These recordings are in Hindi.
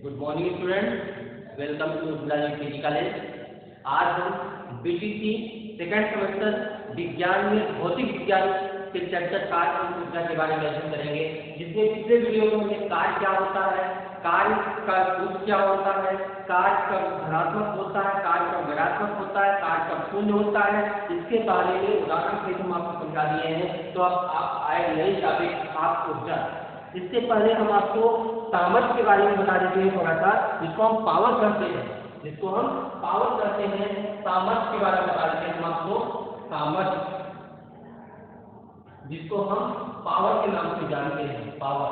Good morning student, welcome to physics college. आज हम बीटीसी सेकंड सेमेस्टर विज्ञान में भौतिक विज्ञान के चैप्टर कार्य और ऊर्जा के बारे में अध्ययन करेंगे, जिसमें पिछले वीडियो में हमने कार्य क्या होता है, कार्य का रूप क्या होता है, कार्य का धनात्मक होता है, कार्य का ऋणात्मक होता है, कार्य का शून्य होता है, इसके बारे में उदाहरण सहित हम आपको समझा दिए हैं। तो अब आप आए नए टॉपिक आप ऊर्जा। इससे पहले हम आपको सामर्थ्य के बारे में बता देते हैं थोड़ा सा, जिसको हम पावर कहते हैं, सामर्थ्य के बारे में बता देते हैं हम आपको सामर्थ्य, जिसको हम पावर के नाम से जानते हैं, पावर।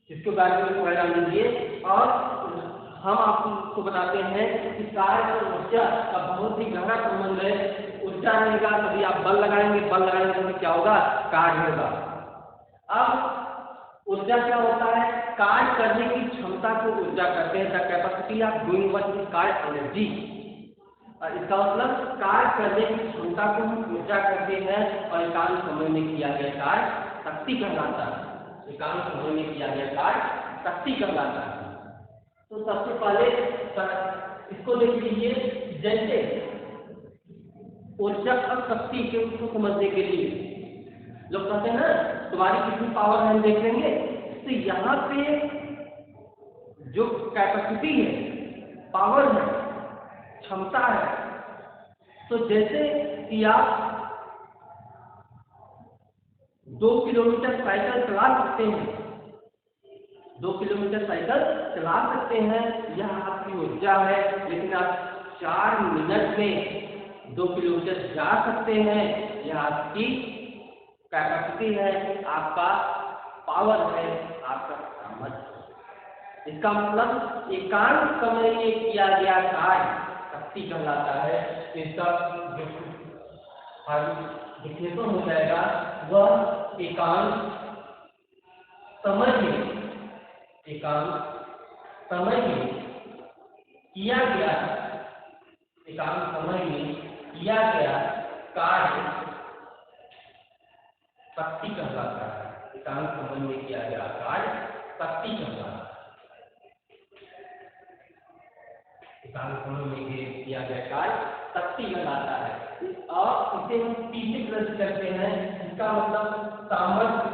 इसके बारे में थोड़ा जान लीजिए। और हम आपको बताते हैं कि कार्य और ऊर्जा का बहुत ही गहरा संबंध है। ऊर्जा रहेगा तभी आप बल लगाएंगे तभी क्या होगा, कार्य होगा। अब ऊर्जा क्या होता है, कार्य करने की क्षमता को ऊर्जा कहते हैं, the capacity of doing work is called energy. इसका मतलब कार्य करने की क्षमता को हम ऊर्जा कहते हैं, और एकांत समय में किया गया कार्य शक्ति कहलाता है। एकांत समय में किया गया कार्य शक्ति कहलाता है। तो सबसे पहले इसको देख लीजिए, जैसे ऊर्जा और शक्ति के उसको समझने के लिए लोग कहते हैं ना, तुम्हारी कितनी पावर है, हम देख लेंगे। तो यहाँ पे जो कैपेसिटी है, पावर है, क्षमता है, तो जैसे कि आप 2 किलोमीटर साइकिल चला सकते हैं, 2 किलोमीटर साइकिल चला सकते हैं, यह आपकी ऊर्जा है। लेकिन आप 4 मिनट में 2 किलोमीटर जा सकते हैं, यह आपकी कैपेसिटी है, आपका पावर है, आपका सामर्थ्य। इसका मतलब एकांत समय में किया गया कार्य शक्ति कहलाता है। इसका जो डिफिनेशन हो जाएगा वह एकांत समय में किया गया कार्य शक्ति कहलाता है। एकांत समय में किया गया कार्य शक्ति कहलाता है। एकांत समय में किया गया कार्य शक्ति कहलाता है। और इसे हम पी से प्लस करते हैं। इसका मतलब सामर्थ्य,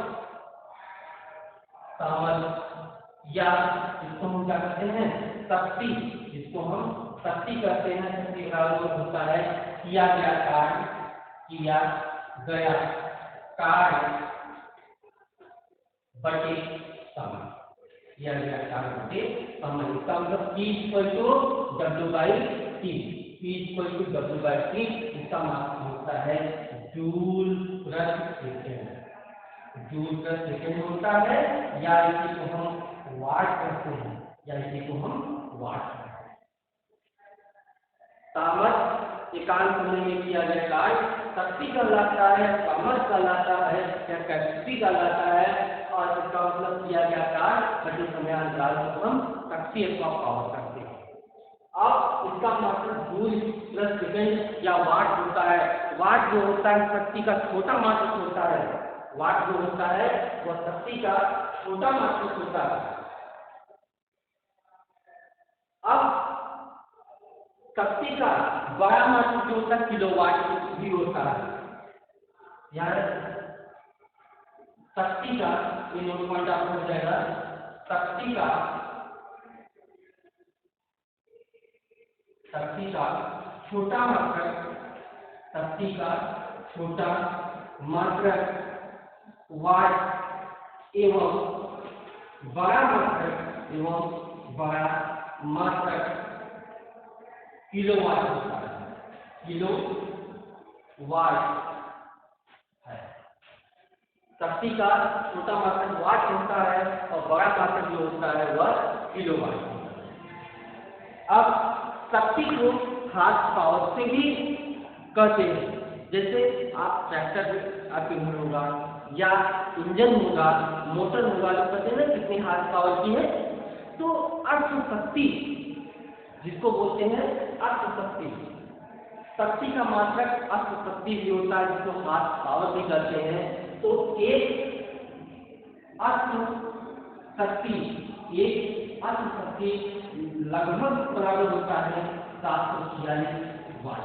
या इसको हम क्या कहते हैं, शक्ति, जिसको हम शक्ति कहते हैं। शक्ति बराबर होता है किया गया कार्य बटे समय, किया गया कार्य बटे समय। इसका मतलब P = W/T, इसका मतलब होता है जूल प्रति सेकेंड होता है, या इसी को हम वाट कहते हैं, सामर्थ्य एकांत समय में किया गया कार्य शक्ति कहलाता है, सामर्थ्य कहलाता है, या कैपेसिटी कहलाता है। और इसका मतलब किया गया कार्य बटे समय अंतराल को हम शक्ति अथवा पावर करते हैं। अब इसका मतलब जूल प्लस सेकेंड या वाट होता है। वाट जो होता है शक्ति का छोटा मात्रक होता है, वाट जो होता है वह शक्ति का छोटा मात्रक होता है। अब शक्ति का बड़ा मात्रक जो होता है किलोवाट भी होता है। यार शक्ति का ये नोट पॉइंट आपको हो जाएगा, शक्ति का छोटा मात्रक वाट एवं बड़ा मात्रक किलोवाट होता है, किलोवाट है। शक्ति का छोटा मात्रक वाट होता है और बड़ा मात्रक जो होता है वह किलोवाट होता है। अब शक्ति को हार्स पावर से भी कहते हैं। जैसे आप ट्रैक्टर आपके घर होगा या इंजन होगा, मोटर होगा, तो कहते हैं ना कितनी हार्स पावर की है। तो अर्थ शक्ति जिसको बोलते हैं अर्थ शक्ति, शक्ति का मात्रक अर्थ शक्ति भी होता है, जिसको हार्स पावर भी कहते हैं। तो एक अर्थ शक्ति, एक अश्व शक्ति लगभग बराबर होता है 746 वाट।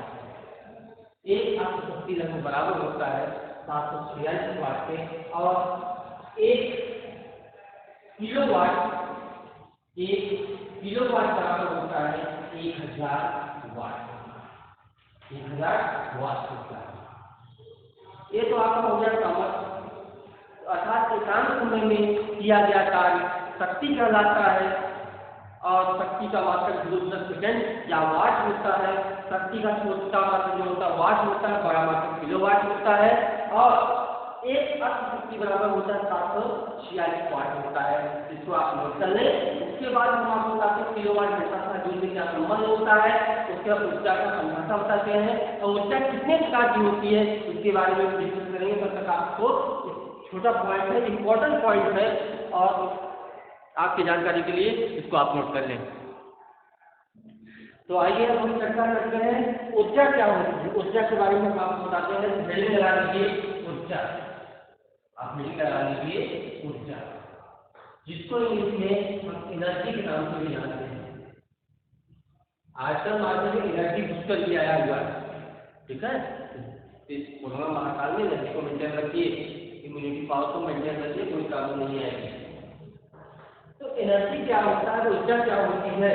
एक अश्व शक्ति लगभग बराबर होता है 746 वाट के, और एक किलोवाट बराबर होता है 1000 वाट। 1000 वाट होता है। ये तो आपका हो गया समझ। अर्थात एकांत समय में किया गया कार्य शक्ति कहलाता है, और शक्ति का मात्रक 0.10 सेकेंड या वाट होता है। शक्ति का छोटा मात्रक जो होता है वाट होता है, बड़ा मात्रक किलोवाट होता है, और एक अश्व शक्ति बराबर होता है 746 वाट होता है। इसको आप नोट कर लें। उसके बाद हम आपको बताते हैं किलोवाट घंटा का जूल में क्या संबंध होता है, उसके बाद ऊर्जा का परिभाषा बताते हैं, और ऊर्जा कितने प्रकार की होती है इसके बारे में डिस्कस करेंगे। तब तक आपको छोटा पॉइंट है, इंपॉर्टेंट पॉइंट है, और आपकी जानकारी के लिए इसको आप नोट कर लें। तो आइए हम चर्चा करते हैं ऊर्जा क्या होती है। ऊर्जा के बारे में हम आपको बताते हैं। हेडिंग लगा लीजिए ऊर्जा, आप हेडिंग लगा लीजिए ऊर्जा, जिसको इंग्लिश में हम एनर्जी के नाम से भी जानते हैं। आजकल मार्केट में एनर्जी बूस्टर भी आया हुआ है, ठीक है। इस कोरोना महाकाल में एनर्जी को मेंटेन रखिए, इम्यूनिटी पावर को मेंटेन रखिए, कोई प्रॉब्लम नहीं आएगी। तो एनर्जी क्या होता है, ऊर्जा क्या होती है?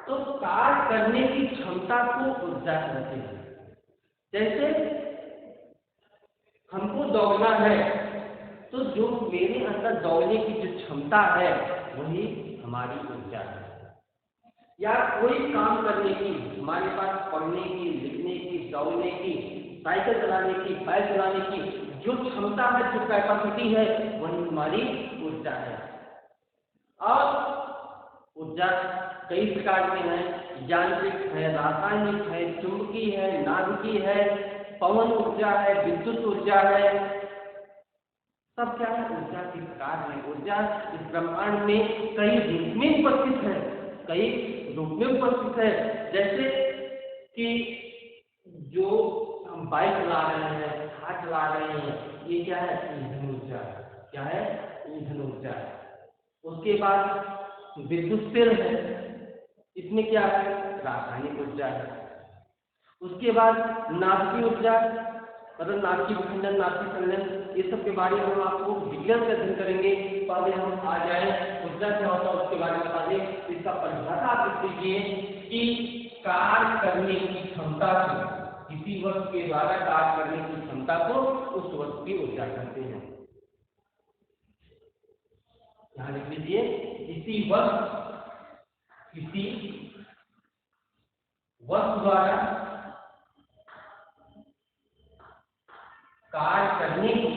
तो कार्य करने की क्षमता को ऊर्जा कहते हैं। जैसे हमको दौड़ना है, तो जो मेरे अंदर दौड़ने की जो क्षमता है वही हमारी ऊर्जा है। या कोई काम करने की, हमारे पास पढ़ने की, लिखने की, दौड़ने की, साइकिल चलाने की, बाइक चलाने की जो क्षमता है, जो कैपेसिटी है, वही हमारी ऊर्जा है। और ऊर्जा कई प्रकार के हैं, यांत्रिक है, रासायनिक है, चुंबकीय है, नाभिकीय है, पवन ऊर्जा है, विद्युत ऊर्जा है। सब क्या है? ऊर्जा के प्रकार है। ऊर्जा इस ब्रह्मांड में कई रूप में उपस्थित है, कई रूप में उपस्थित है। जैसे कि जो हम बाइक चला रहे हैं, कार चला रहे हैं, ये क्या है? ईंधन ऊर्जा। क्या है? ईंधन ऊर्जा। उसके बाद विद्युत सेल है, इसमें क्या है? रासायनिक ऊर्जा है। उसके बाद नाभिकीय ऊर्जा, मतलब नाभिकीय विखंडन, नाभिकीय संलयन, ये सब के बारे में हम आपको विज्ञान से अध्ययन करेंगे। पहले हम आ जाए ऊर्जा क्या होता है उसके बारे में बता दें। इसका परिभाषा आप लिख लीजिए कि कार्य करने की क्षमता को, किसी वस्तु के द्वारा कार्य करने की क्षमता को उस वस्तु की ऊर्जा कहते हैं। यहाँ लिख लीजिए किसी वस्तु द्वारा कार्य करने की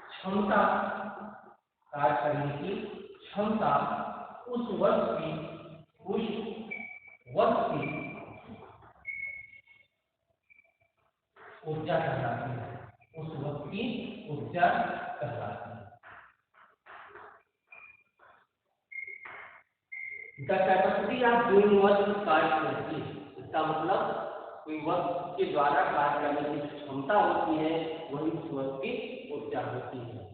क्षमता, कार्य करने की क्षमता उस वस्तु की ऊर्जा कहलाती है। उस वस्तु की ऊर्जा कहलाती है। The capacity of doing work कार्य करती है। इसका मतलब कोई वस्तु के द्वारा कार्य करने की क्षमता होती है, वही उस वस्तु की ऊर्जा होती है।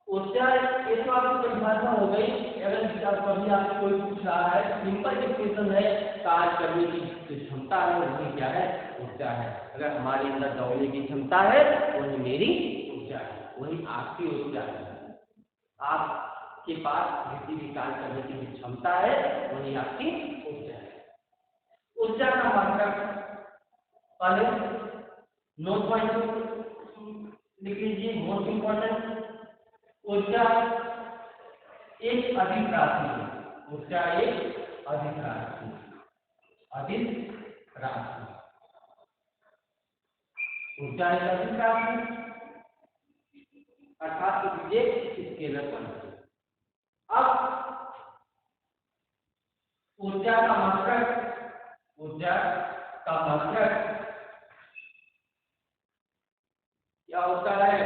ऊर्जा ये तो आपकी परिभाषा हो गई। अगर कभी आपसे कोई पूछ रहा है, सिंपल डिफिनेशन है, कार्य करने की जो क्षमता है वही क्या है? ऊर्जा है। अगर हमारे अंदर दौड़ने की क्षमता है वही मेरी ऊर्जा है, वही आपकी ऊर्जा है। आपके पास किसी भी कार्य करने की जो क्षमता है वही आपकी ऊर्जा है। ऊर्जा का मात्रक पहले नोट पॉइंट लिख लीजिए, मोस्ट इंपॉर्टेंट। ऊर्जा एक अधिक राशि है। ऊर्जा एक अधिक राशि। ऊर्जा एक अधिक राशि अर्थात स्केलर क्वांटिटी। अब ऊर्जा का मात्रक क्या होता है?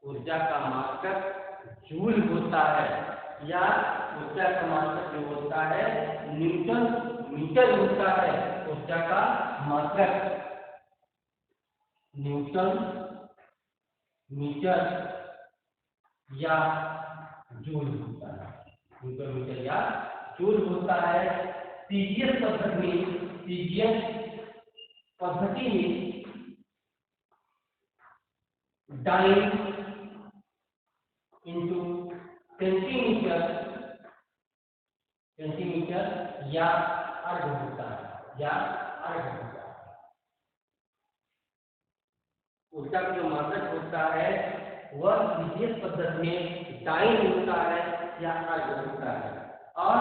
ऊर्जा का मात्रक जूल होता है, या ऊर्जा का मात्रक जो होता है न्यूटन मीटर होता है। ऊर्जा का मात्रक न्यूटन मीटर या जूल होता है, न्यूटन मीटर या जूल होता है। सीजीएस पद्धति में डाइन इंटू सेंटीमीटर या अर्घ होता है, ऊर्जा का जो मात्रक होता है वह सीजीएस पद्धति में डाइन होता है या अर्घ होता है, और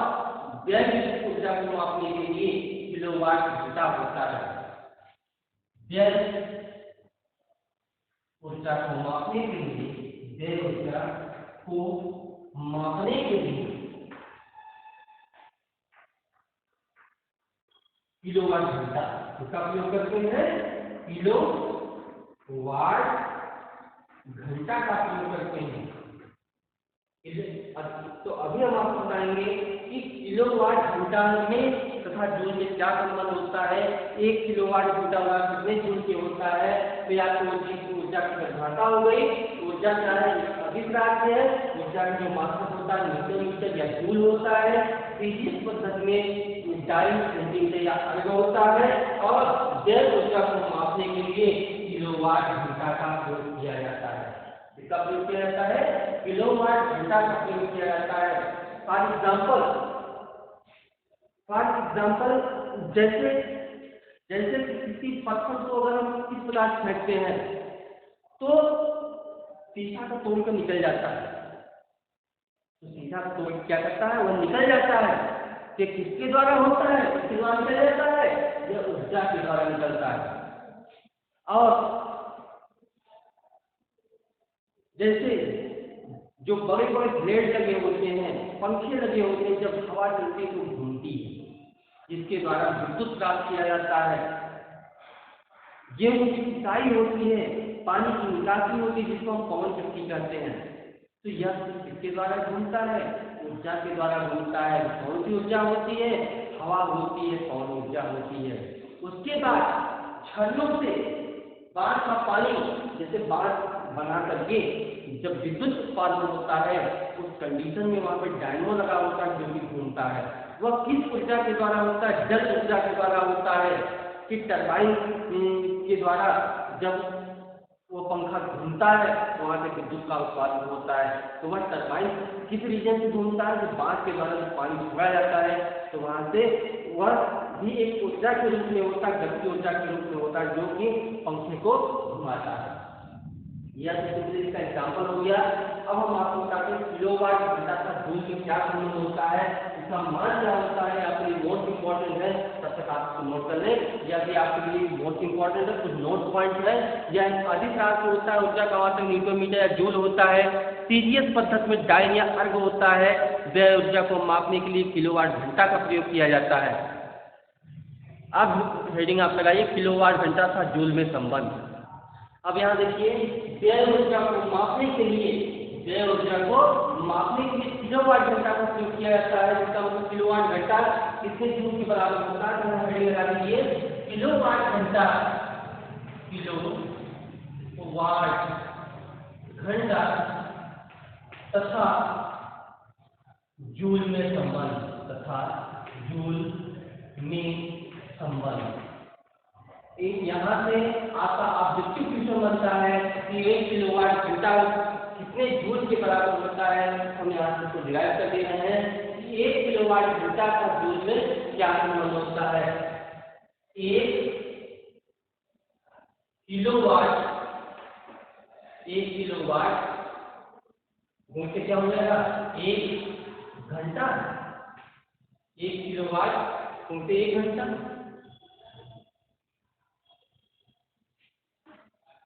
व्यय ऊर्जा को मापने के लिए किलोवाट घंटा होता है। व्यय ऊर्जा को मापने के लिए, व्यय ऊर्जा को मापने के लिए किलोवाट घंटा इसका प्रयोग करते हैं, किलोवाट घंटा का प्रयोग करते हैं। तो अभी हम आपको बताएंगे कि किलोवाट घंटा में तथा जूल में क्या संबंध होता है। 1 किलोवाट घंटा कितने जूल के होता है, तो या तो ऊर्जा की परिभाषा हो गई, ऊर्जा क्या है, अभिप्राय है, ऊर्जा का जो मात्रक होता है न्यूटन मीटर या जूल होता है। सीजीएस पद्धति में डाइन सेंटीमीटर या अर्घ होता है, और जैव ऊर्जा को मापने के लिए किलोवाट घंटा का प्रयोग किया जाता है। इसका प्रयोग किया जाता है, किलोवाट घंटा का प्रयोग किया जाता है। फॉर एग्जाम्पल जैसे किसी पत्थर को अगर हम किस प्रकार फेंकते हैं तो शीशा का तोड़ कर निकल जाता है, तो शीशा का तोड़ क्या करता है, वह निकल जाता है। ये किसके द्वारा होता है, किसके द्वारा निकल जाता है, यह ऊर्जा के द्वारा निकलता है। और जैसे जो बड़े बड़े ब्लेड लगे होते हैं, पंखे लगे होते हैं, जब हवा चलती है तो घूमती है, जिसके द्वारा विद्युत प्राप्त किया जाता है। गेहूं की सिंचाई होती है, पानी की निकासी होती है, जिसको हम पवन चक्की कहते हैं, तो यह किसके द्वारा घूमता है, ऊर्जा के द्वारा घूमता है। कौन सी ऊर्जा होती है, हवा होती है, पवन ऊर्जा होती है। उसके बाद झरनों से बाढ़ का पानी, जैसे बाढ़ बना करके जब विद्युत उत्पादन होता है, उस कंडीशन में वहां पर डायनमो लगा होता है जो कि घूमता है। वह किस ऊर्जा के द्वारा होता है, जल ऊर्जा के द्वारा होता है। कि टरबाइन के द्वारा जब वो पंखा घूमता है तो वहाँ से विद्युत का उत्पादन होता है। तो वह टरबाइन किस रीजन से घूमता है, जो बांध के द्वारा जब पानी छोड़ा जाता है तो वहाँ से वह भी एक ऊर्जा के रूप में होता है, गति ऊर्जा के रूप में होता है, जो कि पंखे को घुमाता है। यह इसका एग्जाम्पल हो गया। अब हम आपको बताते हैं किलोवाट घंटा का जूल में क्या संबंध होता है, इसका मान क्या होता है, आपके लिए मोस्ट इंपॉर्टेंट है, तब तक आप इसको नोट कर लें। या भी आपके लिए मोस्ट इंपॉर्टेंट है, कुछ नोट पॉइंट है। यह अधिक होता है, ऊर्जा का मात्रक न्यूटन मीटर या जूल होता है। सीजीएस पद्धति में डाइन या अर्घ होता है। व्यय ऊर्जा को मापने के लिए किलोवाट घंटा का प्रयोग किया जाता है। अब हेडिंग आप लगाइए, किलोवाट घंटा था जूल में संबंध। अब यहाँ देखिए, व्यय ऊर्जा को मापने के लिए किलोवाट घंटा का प्रयोग किया जाता है। जिसका मतलब किलोवाट घंटा कितने जूल के बराबर होता है, तो हेडिंग लगा दीजिए, किलोवाट घंटा तथा जूल में संबंध। यहाँ से आपका ऑब्जेक्टिव क्वेश्चन बनता है कि 1 किलोवाट घंटा कितने जूल के बराबर होता है। हम यहाँ से इसको डिराइव कर दे रहे हैं कि 1 किलोवाट घंटा का जूल में क्या संबंध होता है। 1 किलोवाट गुण से क्या हो जाएगा, 1 घंटा। 1 किलोवाट गुण से 1 घंटा।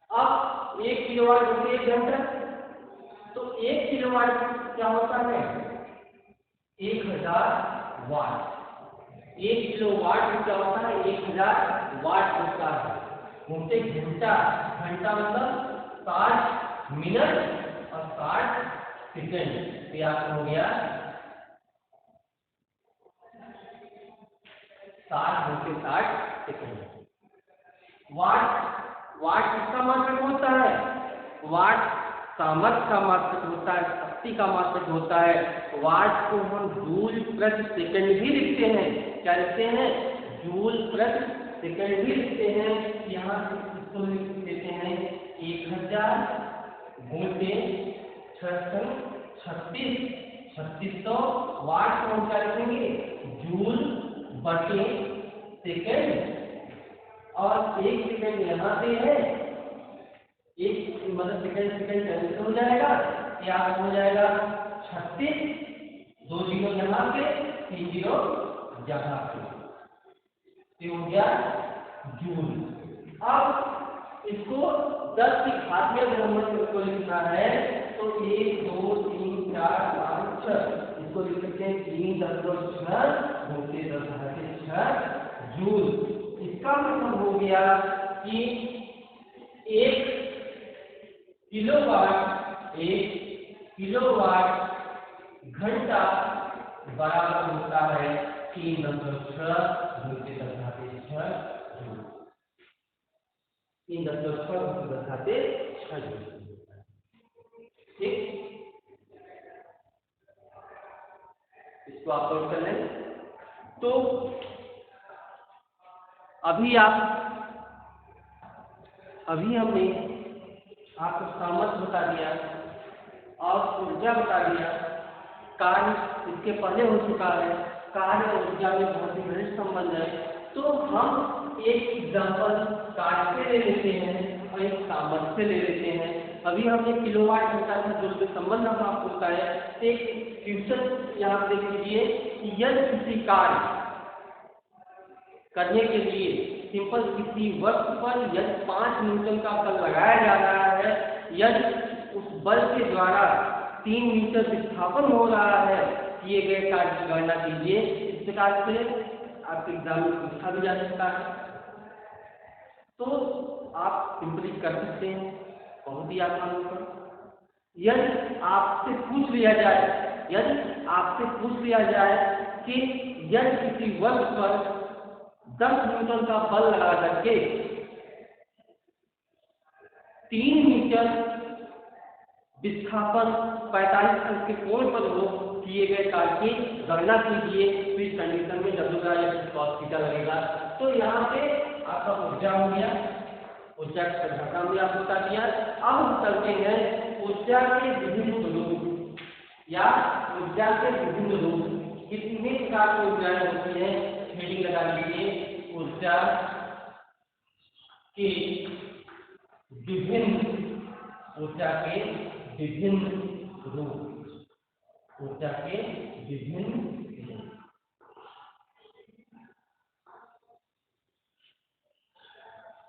अब 1 किलोवाट गुण से 1 घंटा, तो 1 किलोवाट क्या होता है, 1000 वाट। 1 किलोवाट क्या होता है, 1000 वाट होता है। घंटे घंटा मतलब 60 मिनट और 60 सेकेंड। ये आपको हो गया 60 घंटे 60 सेकेंड। वाट किसका मात्रक होता है, वाट सामर्थ्य का मात्रक होता है, शक्ति का मात्रक होता है। वाट को हम जूल प्रति सेकंड भी लिखते हैं। क्या लिखते हैं? जूल प्रति सेकंड भी लिखते हैं। यहाँ इसको लिख देते हैं 1000 गुणे 3600 वाट को हम क्या लिखेंगे? जूल बटे सेकंड। और एक सेकंड यहाँ पे है, एक मतलब सेकंड कैंसिल हो जाएगा, क्या हो जाएगा? 36, 2 जीरो यहाँ पे, 3 जीरो यहाँ पे, ये हो गया जूल। अब इसको 10 की घात में अगर हमें इसको लिखना है तो 1 2 3 4 5 6 इसको लिख सकते हैं 3.6 गुणे 10⁻6 जूल। इसका मतलब हो गया कि 1 किलोवाट घंटा बराबर होता है 3.6 गुणे 10⁻6 जूल। 3.6 गुणे 10⁻6 जूल। ठीक, इसको आप नोट कर लें। तो अभी हमने आपको सामर्थ्य बता दिया और ऊर्जा बता दिया। कार्य इसके पहले हो चुका है। कार्य और ऊर्जा में बहुत ही घनिष्ठ संबंध है। तो हम एक एग्जाम्पल कार्य से ले लेते हैं और एक सामर्थ्य से ले लेते हैं। अभी हमने किलोवाट घंटा का जो संबंध हम आपको बताया, एक फ्यूचर यहाँ देख लीजिए कि यदि किसी कार्य करने के लिए सिंपल किसी वस्तु पर यदि 5 न्यूटन का बल लगाया जा रहा है, यदि उस बल के द्वारा 3 मीटर विस्थापन हो रहा है, किए गए कार्य की गणना कीजिए। इस प्रकार से आपके एग्जाम में पूछा भी जा सकता है, तो आप सिंपली कर सकते हैं, बहुत ही आसान होगा। यदि आपसे पूछ लिया जाए कि यदि किसी वस्तु पर 10 न्यूटन का बल लगा करके 3 मीटर विस्थापन 45 अंश के कोण पर हो, किए गए कार्य की गणना कीजिए। तो इस कंडीशन में W का cos थीटा लगेगा। तो यहाँ पे आपका ऊर्जा हो गया, ऊर्जा की परिभाषा भी आपको बता दिया। अब हम चलते हैं ऊर्जा के विभिन्न रूप या ऊर्जा के विभिन्न रूप। कितने प्रकार की ऊर्जाएं होती है, हेडिंग लगा लीजिए, ऊर्जा के विभिन्न रूप। ऊर्जा के विभिन्न रूप।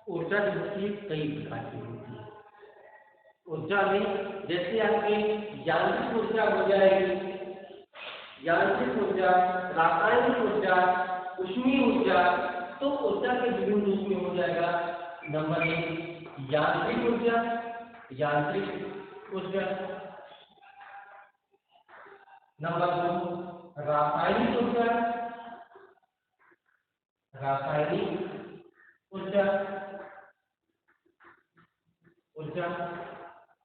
ऊर्जा जो होती है कई प्रकार की होती है। ऊर्जा में जैसे आपकी यांत्रिक ऊर्जा हो जाएगी, यांत्रिक ऊर्जा, रासायनिक ऊर्जा, ऊष्मीय ऊर्जा। तो ऊर्जा के विभिन्न रूप में हो जाएगा। नंबर 1 यांत्रिक ऊर्जा, नंबर 2 रासायनिक ऊर्जा,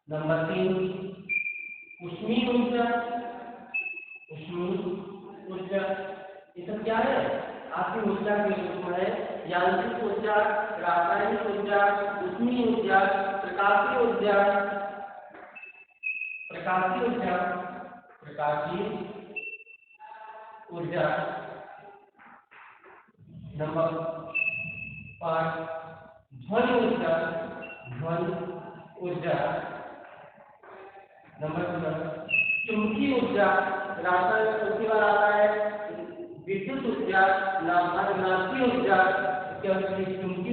नंबर 3 ऊष्मीय ऊर्जा। ये सब क्या है? आपकी ऊर्जा के रूप में है। यांत्रिक ऊर्जा, रासायनिक ऊर्जा, ऊष्मीय ऊर्जा, प्रकाशीय ऊर्जा। नंबर 5 ध्वनि ऊर्जा। नंबर 6 चुंबकीय ऊर्जा। रासायनिक ऊर्जा आता है विद्युत ऊर्जा, नाभिकीय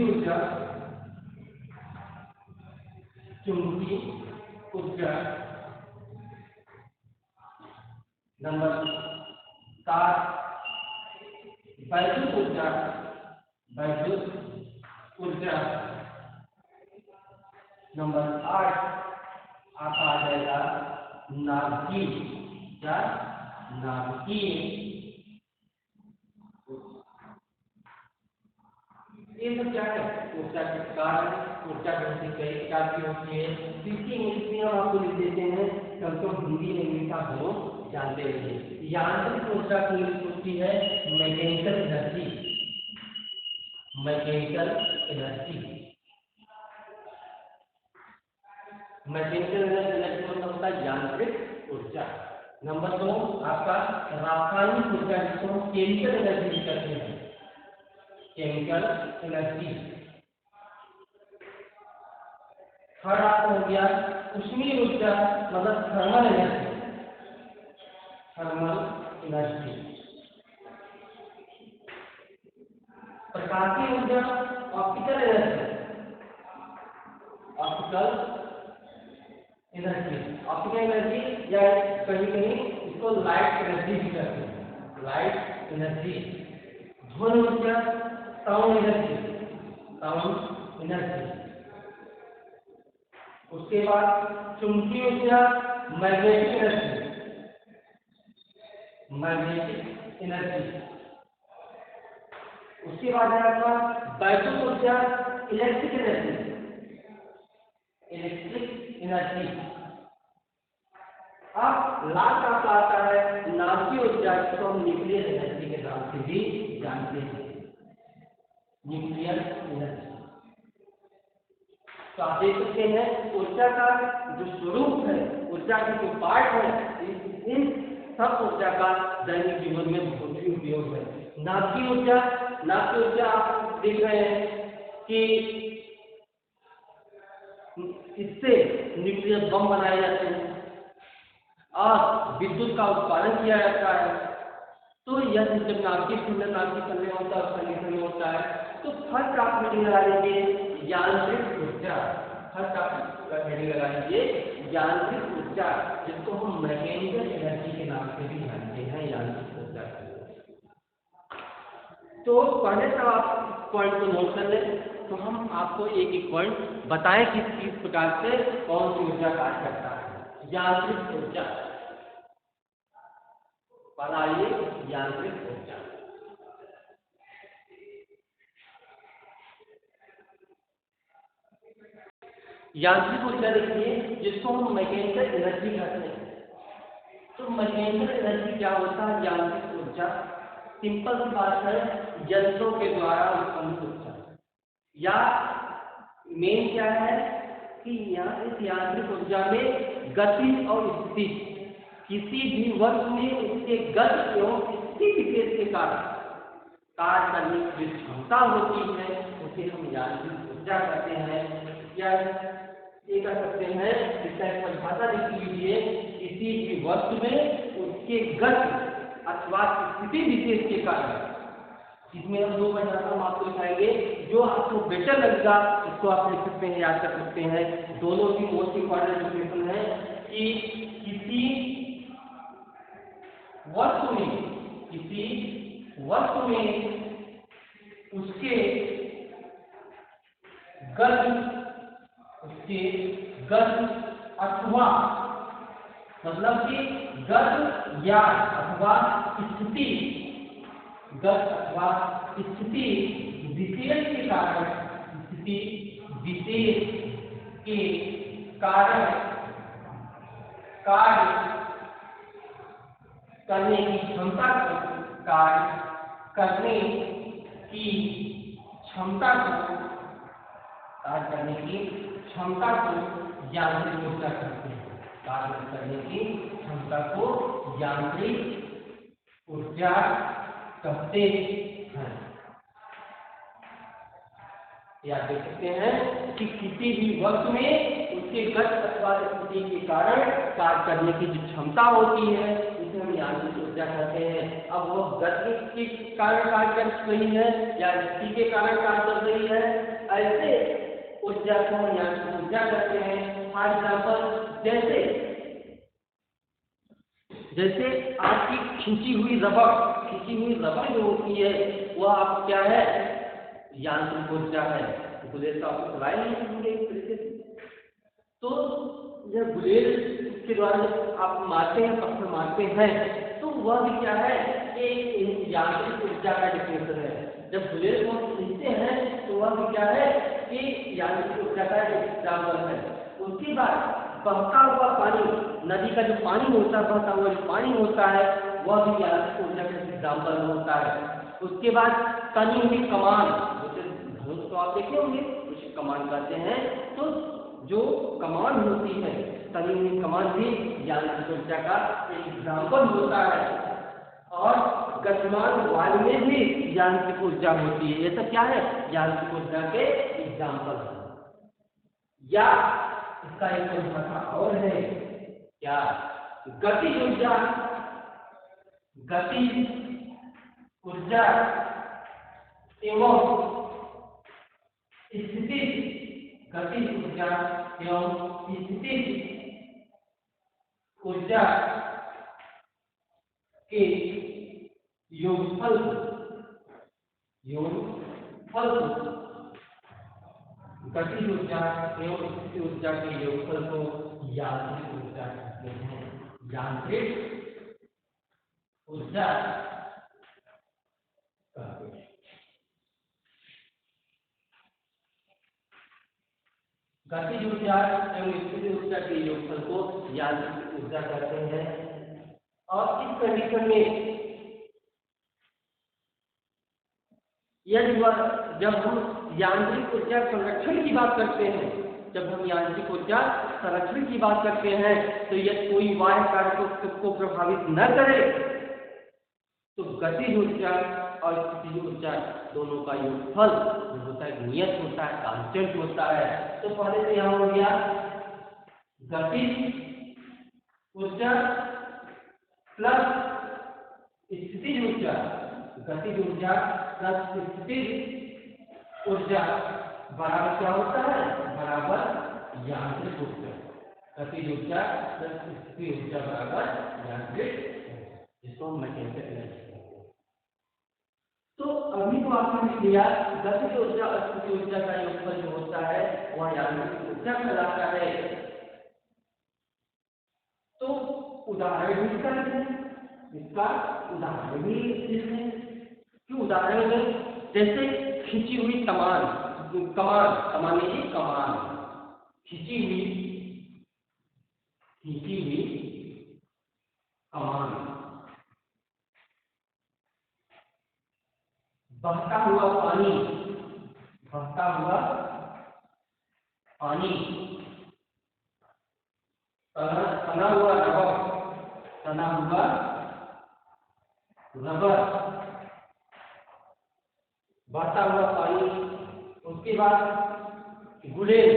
ऊर्जा, चुंबकीय ऊर्जा। नंबर 7 वैद्युत ऊर्जा। नंबर 8 आपका आ जाएगा नाभिकीय। ये सब क्या है? ऊर्जा के प्रकार है। ऊर्जा कई प्रकार की होती है। इसकी इंग्लिश में हम आपको लिख देते हैं, कम से कम हिंदी में इंग्लिश आप दोनों जानते रहिए। यांत्रिक ऊर्जा की इंग्लिश होती है mechanical energy. Mechanical energy, mechanical energy मतलब होता है यांत्रिक ऊर्जा। नंबर 2 आपका रासायनिक ऊर्जा, जिसको हम केमिकल एनर्जी कहते हैं। Chemical energy. थर्ड आपका हो गया ऊष्मीय ऊर्जा, मतलब थर्मल एनर्जी। Thermal energy. प्रकाशीय ऊर्जा optical energy. Optical energy, optical energy या कहीं कहीं इसको लाइट एनर्जी भी कहते हैं। Light energy. ध्वनि ऊर्जा साउंड एनर्जी। Sound energy. उसके बाद चुंबकीय ऊर्जा मैग्नेटिक एनर्जी। Magnetic energy. उसके बाद है आपका वैद्युत ऊर्जा इलेक्ट्रिक एनर्जी। Electric energy. अब लास्ट आपका आता है नाभिकीय ऊर्जा, जिसको हम न्यूक्लियर एनर्जी के नाम से भी जानते हैं। Nuclear energy. तो आप देख सकते हैं ऊर्जा का जो स्वरूप है, ऊर्जा के जो पार्ट है, इन सब ऊर्जा का दैनिक जीवन में बहुत ही उपयोग है। नाभिकीय ऊर्जा, नाभिकीय ऊर्जा आप देख रहे हैं कि इससे न्यूक्लियर बम बनाए जाते हैं और विद्युत का उत्पादन किया जाता है। तो यह जब नाभिकीय करने होता है, कंडीशन में होता है, तो फर्स्ट आप मीटिंग लगा लीजिए यांत्रिक ऊर्जा। फर्स्ट आप मीटिंग लगा लीजिए यांत्रिक ऊर्जा, जिसको हम मैकेनिकल एनर्जी के नाम से भी जानते हैं, यांत्रिक ऊर्जा। तो पहले सब आप पॉइंट को नोट कर लें, तो हम आपको एक एक पॉइंट बताएं कि किस प्रकार से कौन सी ऊर्जा कार्य करता है। यांत्रिक ऊर्जा, बताइए यांत्रिक ऊर्जा। यांत्रिक ऊर्जा देखिए, जिसको हम मैकेनिकल एनर्जी कहते हैं। तो मैकेनिकल एनर्जी क्या होता है? यांत्रिक ऊर्जा सिंपल सी बात है, यंत्रों के द्वारा उत्पन्न ऊर्जा। या मेन क्या है कि यहाँ इस यांत्रिक ऊर्जा में गति और स्थिति, किसी भी वस्तु में उसके गति एवं स्थिति विशेष के कारण कार्य करने की जो क्षमता होती है, उसे हम यांत्रिक ऊर्जा कहते हैं। या ये कह सकते हैं, इसका एक परिभाषा लिख लीजिए, किसी भी वस्तु में उसके गति अथवा स्थिति विशेष के कारण। इसमें हम दो परिभाषा हम आपको दिखाएंगे, जो आपको बेटर लगेगा उसको आप लिख सकते हैं, याद कर सकते हैं। दोनों की मोस्ट इंपॉर्टेंट डिफिनेशन है कि किसी वस्तु में उसके गति अथवा, मतलब कि गत या अथवा स्थिति, गत अथवा स्थिति विशेष के कारण, स्थिति विशेष के कारण कार्य करने की क्षमता को, कार्य करने की क्षमता को, कार्य करने की क्षमता को यांत्रिक ऊर्जा कहते हैं। कार्य करने की क्षमता को यांत्रिक ऊर्जा कहते हैं। या देख सकते हैं कि किसी भी वस्तु में उसके गत अथवा स्थिति के कारण कार्य करने की जो क्षमता होती है, उसे हम यांत्रिक ऊर्जा कहते हैं। अब वो गति के कारण कार्य कर रही है या स्थिति के कारण कार्य कर रही है, ऐसे ऊर्जा को हम यांत्रिक ऊर्जा कहते हैं। फॉर एग्जाम्पल, जैसे आपकी खींची हुई रबड़ जो होती है, वह आप क्या है? यांत्रिक ऊर्जा है। गुलेल का आपको चलाए नहीं होंगे इस तरीके से, तो यह गुलेल के द्वारा जब आप मारते हैं, पत्थर मारते हैं, तो वह भी क्या है? एक यांत्रिक ऊर्जा का डिफिनेशन है। जब गुलेल को हम खींचते हैं तो वह भी क्या है कि यांत्रिक ऊर्जा का एक एग्जाम्पल है। उसके बाद बहता हुआ पानी, नदी का जो पानी होता है, बहता हुआ जो पानी होता है वह भी यांत्रिक ऊर्जा का एग्जाम्पल होता है। उसके बाद तनी हुई कमान, जैसे धनुष को आप देखे होंगे उसे कमान कहते हैं, तो जो कमान होती है तनी हुई कमान भी यांत्रिक ऊर्जा का एक एग्जाम्पल होता है। और गतिमान वायु में भी यांत्रिक ऊर्जा होती है। ये सब क्या है? यांत्रिक ऊर्जा के एग्जाम्पल है। या इसका एक परिभाषा और है, क्या? गति ऊर्जा, गति ऊर्जा एवं स्थिति, गति ऊर्जा एवं स्थिति ऊर्जा के योगफल, गति ऊर्जा एवं स्थिति ऊर्जा के योगफल को यांत्रिक ऊर्जा कहते हैं। यांत्रिक ऊर्जा कहते हैं। गति ऊर्जा एवं स्थिति ऊर्जा के योगफल को यांत्रिक ऊर्जा कहते हैं। और इस कंडीशन में यदि जब हम यांत्रिक ऊर्जा संरक्षण की बात करते हैं, जब हम यांत्रिक ऊर्जा संरक्षण की बात करते हैं, तो यदि कोई बाह्य कारक को प्रभावित न करे तो गति ऊर्जा और स्थिति ऊर्जा दोनों का योगफल जो होता है नियत होता है, कांस्टेंट होता है। तो पहले से यहाँ हो गया गति ऊर्जा प्लस स्थिति ऊर्जा, गति ऊर्जा प्लस स्थिति ऊर्जा बराबर क्या होता है? बराबर यांत्रिक ऊर्जा। गति ऊर्जा प्लस स्थिति ऊर्जा बराबर यांत्रिक, जिसको हम मैकेनिकल एनर्जी कहते हैं। तो अभी तो आपने लिख लिया गति ऊर्जा और स्थिति ऊर्जा का योगफल जो होता है वह यांत्रिक ऊर्जा कहलाता है। तो उदाहरण भी करते हैं, इसका उदाहरण भी लिखें कि उदाहरण में जैसे खिंची हुई कमान, कमान लीजिए, कमान खिंची हुई कमान, बहता हुआ पानी, तना हुआ रबर, बहता हुआ पानी। उसके बाद गुलेल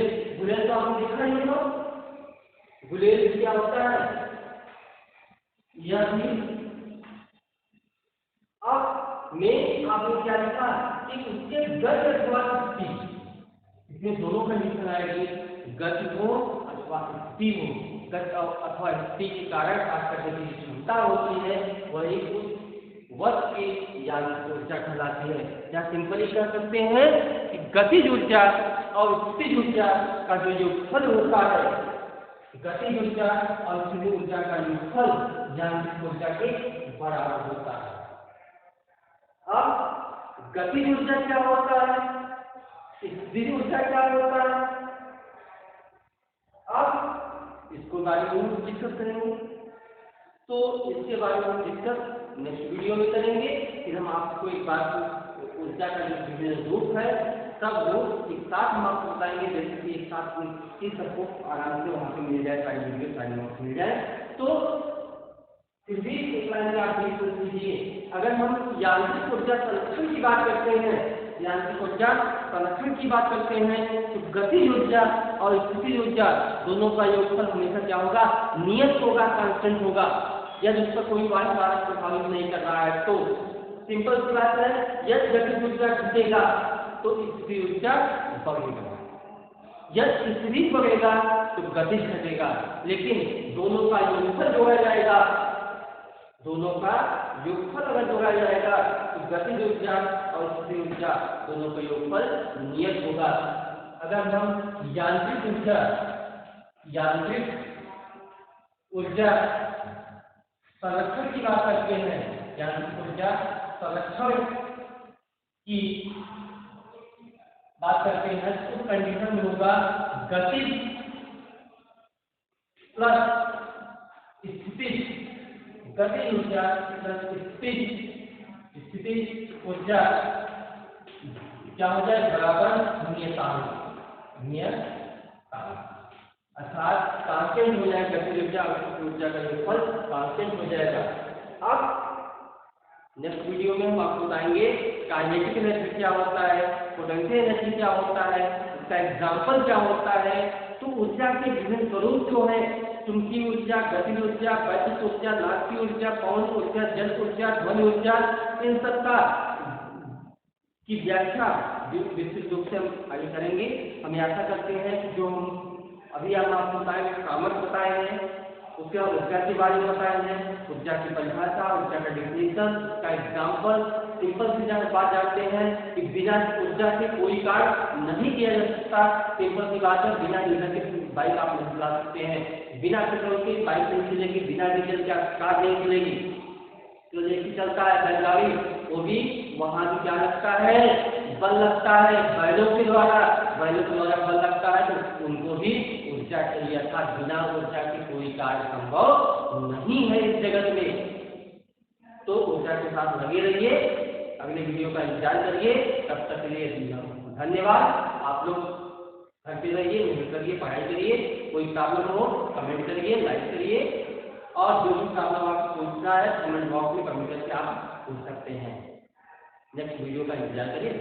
तो आपने देखा ही हो, गुलेल क्या होता है? यह भी अब में आपने क्या लिखा कि उसके गति अथवा स्थिति, इसमें दोनों कंडीशन आएगी, गति हो अथवा स्थिति हो। गति अथवा स्थिति के कारण खास करके जो क्षमता होती है वही उस वस्तु की यांत्रिक ऊर्जा कहलाती है। या सिंपली कह सकते हैं कि गति ऊर्जा और स्थिति ऊर्जा का जो योगफल होता है, गति ऊर्जा और स्थिति ऊर्जा का योगफल यांत्रिक ऊर्जा के बराबर होता है। अब गति ऊर्जा क्या होता है, स्थिति ऊर्जा क्या होता है, अब इसको बारे में हम डिस्कस करेंगे। तो इसके बारे में हम डिस्कस नेक्स्ट वीडियो में करेंगे। फिर हम आपको एक बात ऊर्जा का जो विभिन्न रूप है सब रूप एक साथ हम आपको बताएंगे, जैसे कि एक साथ इस सबको आराम से वहाँ पे मिल जाए, सारी वीडियो सारी नोट्स मिल जाए। तो फिर भी एक लाइन में आप ये सोच लीजिए, अगर हम यांत्रिक ऊर्जा संरक्षण की बात करते हैं, यांत्रिक ऊर्जा संरक्षण की बात करते हैं, तो गति ऊर्जा और स्थिति ऊर्जा दोनों का योगफल हमेशा क्या होगा? नियत होगा, कांस्टेंट होगा। यदि उस पर कोई बाह्य कारक प्रभावित नहीं कर रहा है तो सिंपल सी बात है, यदि गति ऊर्जा घटेगा तो स्थिति ऊर्जा बढ़ेगा, यदि स्थिति बढ़ेगा तो गति घटेगा। लेकिन दोनों का योगफल जोड़ा जाएगा, दोनों का योगफल अगर जोड़ा जाएगा तो गति ऊर्जा और स्थिति ऊर्जा दोनों का योगफल नियत होगा। अगर हम यांत्रिक ऊर्जा संरक्षण की बात करते हैं, यांत्रिक ऊर्जा संरक्षण की बात करते हैं तो कंडीशन में होगा गतिज प्लस स्थितिज, गतिज ऊर्जा प्लस स्थितिज ऊर्जा क्या हो जाए, बराबर नियतांक, अर्थात कांस्टेंट हो जाएगा। गतिज ऊर्जा और स्थितिज ऊर्जा का योगफल कांस्टेंट हो जाएगा। अब नेक्स्ट वीडियो में हम आपको बताएंगे काइनेटिक एनर्जी क्या होता है, पोटेंशियल एनर्जी क्या होता है, उसका एग्जाम्पल क्या होता है। तो ऊर्जा के विभिन्न स्वरूप जो है, चुंबकीय ऊर्जा, गतिज ऊर्जा, वैद्युत ऊर्जा, नाभिकीय ऊर्जा, पवन ऊर्जा, जल ऊर्जा, ध्वनि ऊर्जा, इन सबका की व्याख्या विस्तृत रूप से हम आगे करेंगे। हम आशा करते हैं कि जो हम अभी हम आपको बताए सामर्थ्य बताए हैं, उसके बाद ऊर्जा के बारे में बताए हैं, ऊर्जा की परिभाषा, ऊर्जा का डिफिनेशन, उसका एग्जाम्पल, सिंपल सी बात जानते हैं कि बिना ऊर्जा के कोई कार्य नहीं किया जा सकता। सिंपल सी बात है, बिना डीजल के बाइक आप नहीं चला सकते हैं, बिना पेट्रोल के बाइक नहीं चलेगी, बिना डीजल के कार नहीं चलेगी। जो लेके चलता है बैलगाड़ी, वो भी वहां भी क्या लगता है, बल लगता है, बैलों के द्वारा बल लगता है, तो उनको भी ऊर्जा चाहिए। अर्थात बिना ऊर्जा के कोई कार्य संभव नहीं है इस जगत में। तो ऊर्जा के साथ लगे रहिए, अगले वीडियो का इंतजार करिए। तब तक के लिए धन्यवाद। आप लोग घर पे रहिए, मेहनत करिए, पढ़ाई करिए। कोई प्रॉब्लम हो कमेंट करिए, लाइक करिए, और जो भी प्रॉब्लम आपको पूछना है कमेंट बॉक्स में कमेंट करके आप पूछ सकते हैं। नेक्स्ट वीडियो का इंतजार करिए।